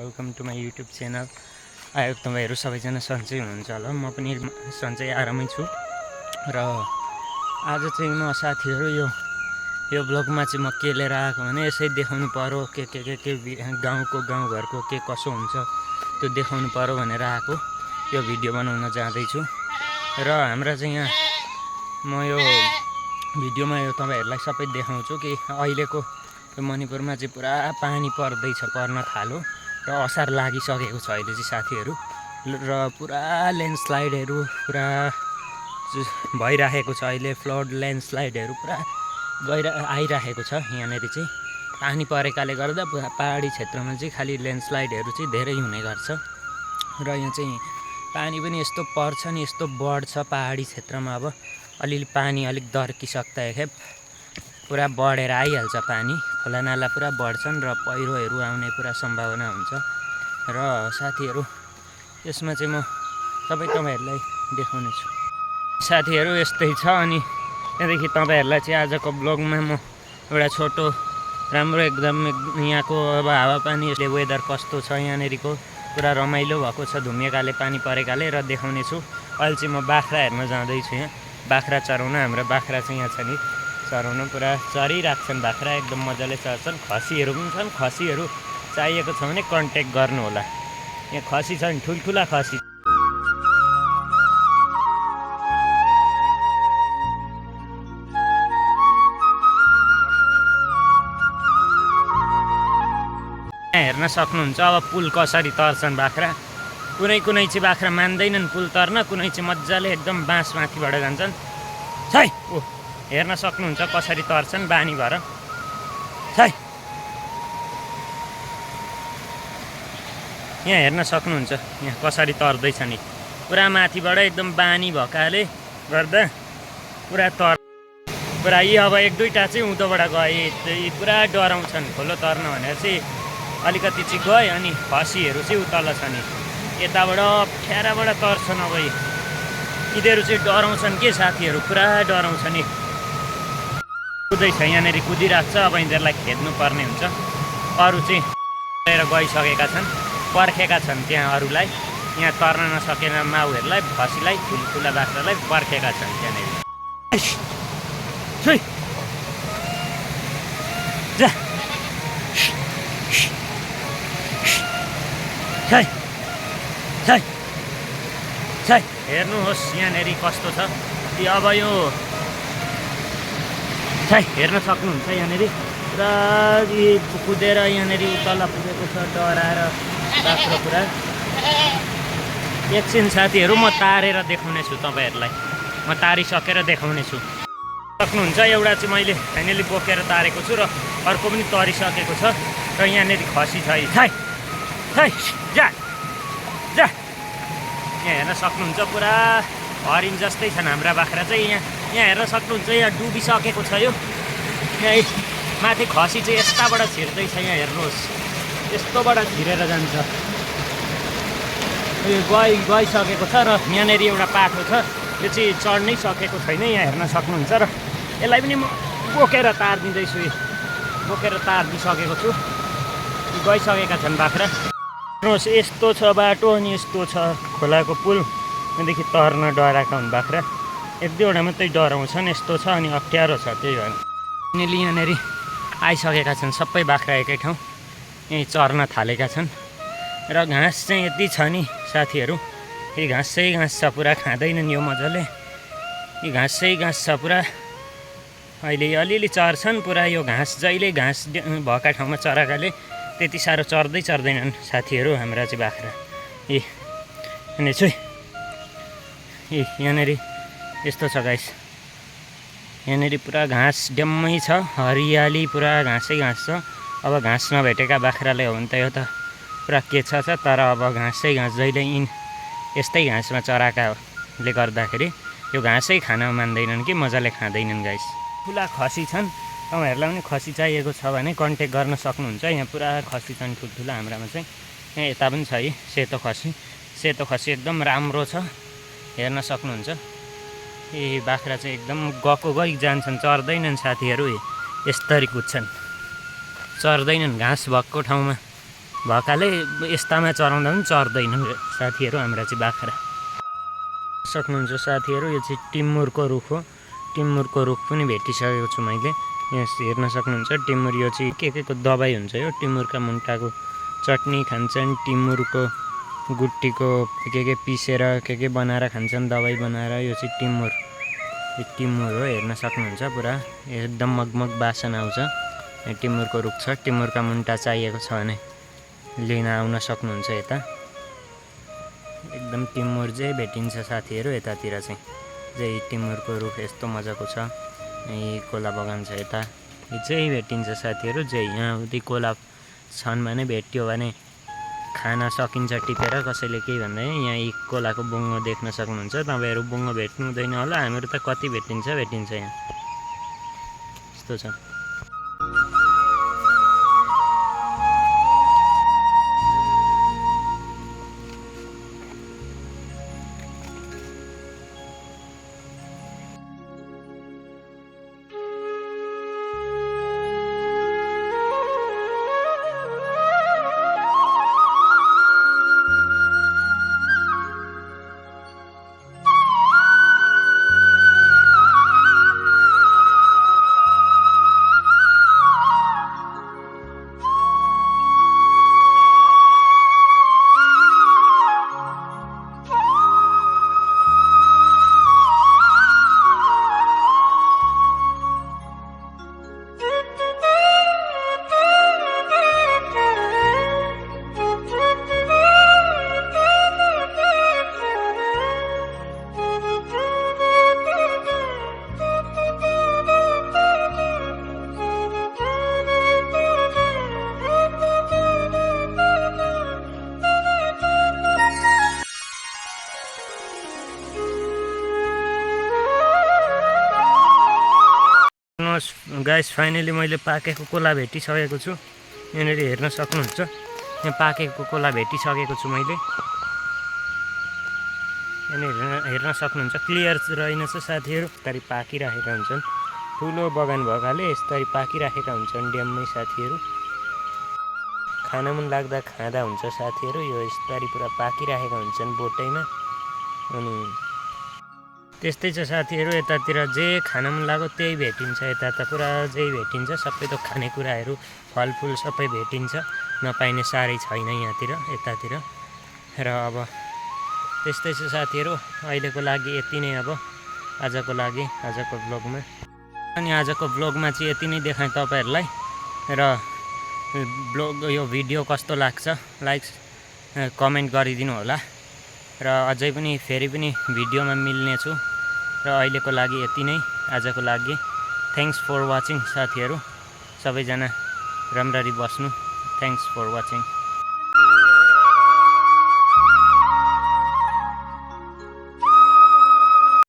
Welcome to my YouTube channel. I hope तपाईँहरू सबैजना सन्चै हुनुहुन्छ होला। म पनि सन्चै आरामै छु। र आज चाहिँ म साथीहरू यो ब्लगमा चाहिँ म के लिएर आएको भने यसै देखाउनु पर्यो के गाउँघरको के कसो हुन्छ त्यो देखाउनु पर्यो भनेर आएको यो भिडियो बनाउन जाँदैछु। र हाम्रा चाहिँ यहाँ म यो भिडियोमा यो तपाईँहरूलाई सबै देखाउँछु कि अहिलेको यो मणिपुरमा चाहिँ पुरा पानी पर्न थाल्यो र असार लागिसकेको छ अहिले चाहिँ साथीहरू। र पुरा ल्यान्डस्लाइडहरू पुरा भइराखेको छ अहिले। फ्लड ल्यान्डस्लाइडहरू पुरा आइराखेको छ। यहाँनिर चाहिँ पानी परेकाले गर्दा पहाडी क्षेत्रमा चाहिँ खालि ल्यान्डस्लाइडहरू चाहिँ धेरै हुने गर्छ। र यहाँ चाहिँ पानी पनि यस्तो पर्छ नि, यस्तो बढ्छ पहाडी क्षेत्रमा। अब अलिअलि पानी अलिक दर्किसक्दा खेप पुरा बढेर आइहाल्छ पानी। खोलानाला पुरा बढ्छन् र पहिरोहरू आउने पुरा सम्भावना हुन्छ। र साथीहरू यसमा चाहिँ म तपाईँहरूलाई देखाउने छु। साथीहरू यस्तै छ। अनि त्यहाँदेखि तपाईँहरूलाई चाहिँ आजको ब्लगमा म एउटा छोटो राम्रो एकदम यहाँको अब हावापानीले वेदर कस्तो छ यहाँनिरको पुरा रमाइलो भएको छ धुम्मिएकाले पानी परेकाले र देखाउने छु। अहिले चाहिँ म बाख्रा हेर्न जाँदैछु। यहाँ बाख्रा चराउन, हाम्रो बाख्रा चाहिँ यहाँ छ नि चराउन पुरा चरिरहेको बाख्रा एकदम मजाले चर्छन्। खसीहरू पनि छन्। खसीहरू चाहिएको छ भने कन्ट्याक्ट गर्नु होला। यहाँ खसी छन्, ठुल्ठुला खसी। हेर्न सक्नुहुन्छ अब पुल कसरी तर्छन् बाख्रा। कुनै चाहिँ बाख्रा मान्दैनन् पुल तर्न, कुनै चाहिँ मजाले एकदम बाँस माथिबाट जान्छन्। छै ओ हेर्न सक्नुहुन्छ कसरी तर्छन् बानी भएर। छै यहाँ हेर्न सक्नुहुन्छ यहाँ कसरी तर्दैछ नि। पुरा माथिबाट एकदम बानी भएकाले गर्दा पुरा यी अब एक दुईवटा चाहिँ उँधोबाट गए पुरा डराउँछन् खोलो तर्न भनेर चाहिँ अलिकति चाहिँ गए। अनि खसीहरू चाहिँ उतल छ नि यताबाट फ्याराबाट तर्छन्। अब यिनीहरू चाहिँ डराउँछन् के साथीहरू, पुरा डराउँछ नि। कुदैछ यहाँनिर कुदिरहेको छ। अब यिनीहरूलाई खेद्नु पर्ने हुन्छ। अरू चाहिँ लिएर गइसकेका छन्, पर्खेका छन् त्यहाँ अरूलाई। यहाँ तर्न नसकेन माउहरूलाई, खसीलाई, ठुल्ठुला बाख्रालाई पर्खेका छन् त्यहाँनिर। छै हेर्नुहोस् यहाँनिर कस्तो छ। अब यो छै हेर्न सक्नुहुन्छ यहाँनिर पुरा कुदेर यहाँनिर तल पुगेको छ डराएर बाख्रो पुरा। एकछिन साथीहरू म तारेर देखाउने छु तपाईँहरूलाई। म तारिसकेर देखाउने छु। सक्नुहुन्छ एउटा चाहिँ मैले फाइनली बोकेर तारेको छु र अर्को पनि तरिसकेको छ। र यहाँनिर खसी छ। जा यहाँ हेर्न सक्नुहुन्छ पुरा हरिण जस्तै छन् हाम्रा बाख्रा चाहिँ। यहाँ हेर्न सक्नुहुन्छ यहाँ डुबिसकेको छ। यो यहाँ माथि खसी चाहिँ यताबाट छिर्दैछ। यहाँ हेर्नुहोस् यस्तोबाट छिरेर जान्छ। यो गइसकेको छ। र यहाँनिर एउटा पाठो छ, यो चाहिँ चढ्नै सकेको छैन। यहाँ हेर्न सक्नुहुन्छ। र यसलाई पनि म बोकेर तारिदिँदैछु। बोकेर तारिदिइसकेको छु। गइसकेका छन् बाख्रा। हेर्नुहोस् यस्तो छ बाटो अनि यस्तो छ खोलाको पुल। त्यहाँदेखि तर्न डराएका हुन् बाख्रा। एक दुईवटा मात्रै डराउँछन्। यस्तो छ अनि अप्ठ्यारो छ। त्यही भएर यिनीहरूले यहाँनिर आइसकेका छन् सबै बाख्रा एकै ठाउँ यहीँ चर्न थालेका छन्। र घाँस चाहिँ यति छ नि साथीहरू, यी घाँसै घाँस छ पुरा। खाँदैनन् यो मजाले। यी घाँसै घाँस छ पुरा। अहिले अलिअलि चर्छन् पुरा। यो घाँस जहिले घाँस भएका ठाउँमा चराकाले त्यति साह्रो चर्दैनन् साथीहरू हाम्रा चाहिँ बाख्रा। अनि यहाँनिर यस्तो छ गाइस। यहाँनिर पुरा घाँस ड्याम्मै छ, हरियाली पुरा घाँसै घाँस छ। अब घाँस नभेटेका बाख्राले हो भने त यो त पुरा के छ। तर अब घाँसै घाँस जहिले यस्तै घाँसमा चराकाले गर्दाखेरि यो घाँसै खान मान्दैनन् कि मजाले खाँदैनन् गाइस। ठुला खसी छन्। तपाईँहरूलाई पनि खसी चाहिएको छ भने कन्ट्याक्ट गर्न सक्नुहुन्छ। यहाँ पुरा खसी छन् ठुल्ठुला हाम्रामा चाहिँ। यहाँ यता पनि छ है सेतो खसी। सेतो खसी एकदम राम्रो छ हेर्न सक्नुहुन्छ। बाख्रा चाहिँ एकदम गई जान्छन्, चर्दैनन् साथीहरू। यस्तरी कुद्छन्, चर्दैनन् घाँस भएको ठाउँमा। भएकाले यस्तामा चराउँदा पनि चर्दैन साथीहरू हाम्रा चाहिँ बाख्रा। सक्नुहुन्छ साथीहरू यो चाहिँ टिमुरको रुख हो। टिमुरको रुख पनि भेटिसकेको छु मैले। यहाँ हेर्न सक्नुहुन्छ टिमुर यो चाहिँ के को दबाई हुन्छ। यो टिमुरका मुन्टाको चटनी खान्छन्, टिमुरको गुट्टीको के पिसेर के बनाएर खान्छन्, दबाई बनाएर। यो चाहिँ टिमुर, यो टिमुर हो। हेर्न सक्नुहुन्छ पुरा एकदम मगमग बासना आउँछ। टिमुरको रुख छ। टिमुरका मुन्टा चाहिएको छ भने लिन आउन सक्नुहुन्छ यता। एकदम टिमुर चाहिँ भेटिन्छ साथीहरू यतातिर चाहिँ टिमुरको रुख यस्तो मजाको छ। यही कोला बगान छ यता, यो चाहिँ भेटिन्छ साथीहरू। यहाँ उति कोला छन् भने भेट्यो भने खान सकिन्छ टिपेर। कसैले केही भन्दा यहाँ यी कोलाको बुङ्गो देख्न सक्नुहुन्छ। तपाईँहरू बुङ्गो भेट्नु हुँदैन होला, हामीहरू त कति भेटिन्छ यहाँ यस्तो छ। गाइस फाइनली मैले पाकेको कोला भेटिसकेको छु। यहाँनिर हेर्न सक्नुहुन्छ, यहाँ पाकेको कोला भेटिसकेको छु मैले। यहाँनिर हेर्न सक्नुहुन्छ क्लियर रहेनछ साथीहरू। यसरी पाकिराखेका हुन्छन्, ठुलो बगान भएकाले यसरी पाकिराखेका हुन्छन् ड्याममै साथीहरू। खान मन लाग्दा खाँदा हुन्छ साथीहरू। यो यसरी पुरा पाकिराखेका हुन्छन् बोटैमा। अनि त्यस्तै छ साथीहरू, यतातिर जे खान मन लाग्यो त्यही भेटिन्छ। यता त पुरा जे भेटिन्छ, सबै त खानेकुराहरू फलफुल सबै भेटिन्छ। नपाइने साह्रै छैन यतातिर। र अब त्यस्तै छ साथीहरू, अहिलेको लागि यति नै। अब आजको ब्लगमा अनि आजको ब्लगमा चाहिँ यति नै देखाएँ तपाईँहरूलाई। र यो भिडियो कस्तो लाग्छ लाइक कमेन्ट गरिदिनु होला। र अझै पनि फेरि पनि भिडियोमा मिल्नेछु। र अहिलेको लागि यति नै, आजको लागि। थ्याङ्क्स फर वाचिङ साथीहरू। सबैजना राम्ररी बस्नु। Thanks for watching.